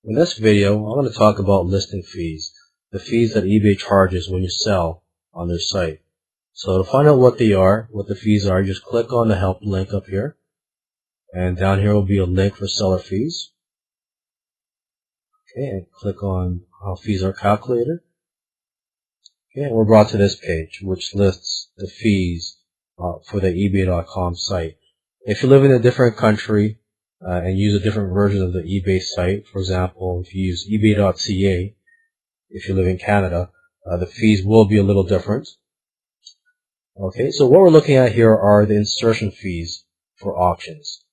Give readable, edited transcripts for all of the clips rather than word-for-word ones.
In this video, I'm going to talk about listing fees, the fees that eBay charges when you sell on their site. So to find out what they are, what the fees are, just click on the help link up here. And down here will be a link for seller fees. Okay, and click on how fees are calculated. Okay, and we're brought to this page, which lists the fees for the ebay.com site. If you live in a different country and use a different version of the eBay site, for example, if you use ebay.ca, if you live in Canada, the fees will be a little different. Okay, so what we're looking at here are the insertion fees for auctions.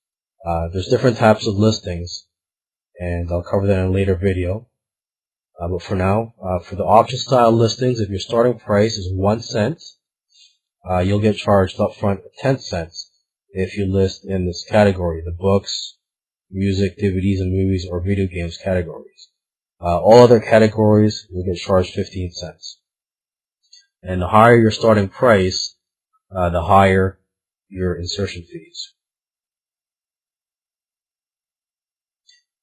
There's different types of listings, and I'll cover that in a later video. But for now, for the auction style listings, if your starting price is 1 cent, you'll get charged up front 10 cents if you list in this category, the books, music, DVDs and movies, or video games categories. All other categories, you'll get charged 15 cents. And the higher your starting price, the higher your insertion fees.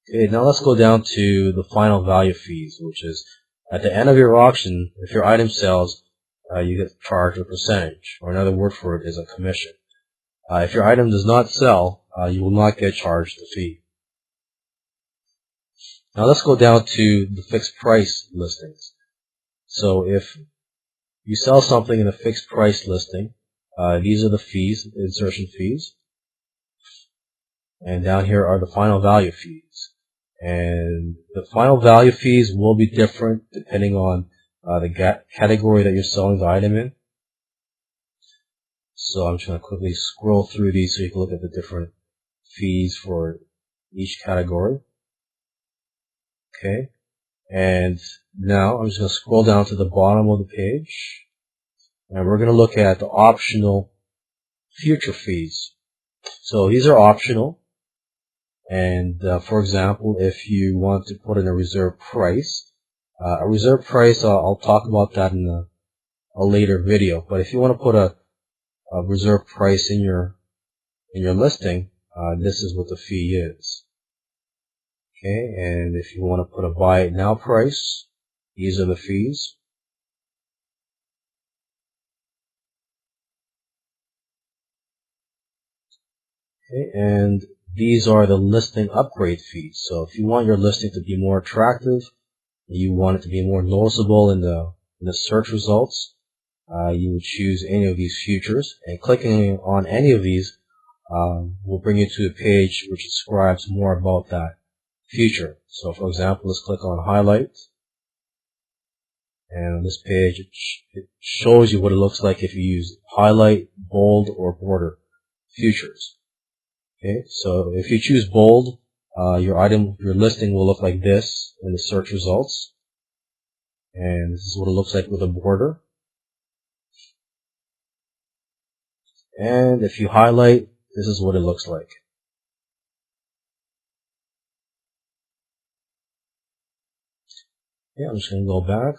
Okay, now let's go down to the final value fees, which is at the end of your auction, if your item sells, you get charged a percentage, or another word for it is a commission. If your item does not sell, you will not get charged the fee. Now let's go down to the fixed price listings. So if you sell something in a fixed price listing, these are the fees, the insertion fees. And down here are the final value fees. And the final value fees will be different depending on the category that you're selling the item in. So I'm just going to quickly scroll through these so you can look at the different fees for each category. Okay. And now I'm just going to scroll down to the bottom of the page. And we're going to look at the optional future fees. So these are optional. And for example, if you want to put in a reserve price, I'll talk about that in a later video. But if you want to put a reserve price in your listing, this is what the fee is. Okay, and if you want to put a buy it now price, these are the fees. Okay, and these are the listing upgrade fees. So if you want your listing to be more attractive, you want it to be more noticeable in the search results, you would choose any of these features, and clicking on any of these will bring you to a page which describes more about that feature. So for example, let's click on highlight, and on this page it shows you what it looks like if you use highlight, bold, or border features. Okay, so if you choose bold, your listing will look like this in the search results. And this is what it looks like with a border. And if you highlight, this is what it looks like. Yeah, I'm just going to go back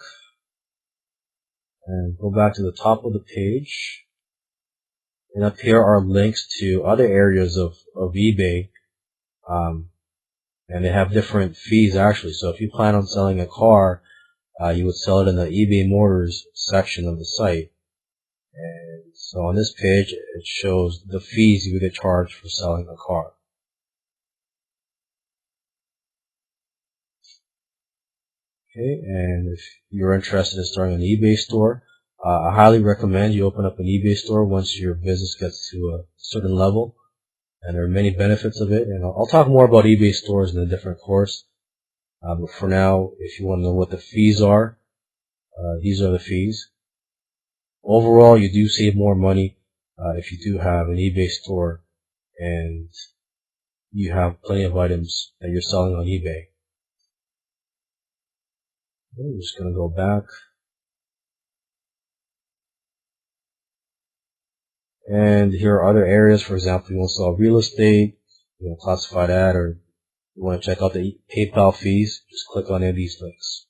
and go back to the top of the page. And up here are links to other areas of eBay, and they have different fees actually. So if you plan on selling a car, you would sell it in the eBay Motors section of the site. And so on this page, it shows the fees you would get charged for selling a car. Okay, and if you're interested in starting an eBay store, I highly recommend you open up an eBay store once your business gets to a certain level, and there are many benefits of it. And I'll talk more about eBay stores in a different course. But for now, if you want to know what the fees are, these are the fees. Overall, you do save more money if you do have an eBay store and you have plenty of items that you're selling on eBay. I'm just going to go back. And here are other areas. For example, you want to sell real estate, you want to classify that, or you want to check out the PayPal fees, just click on any of these links.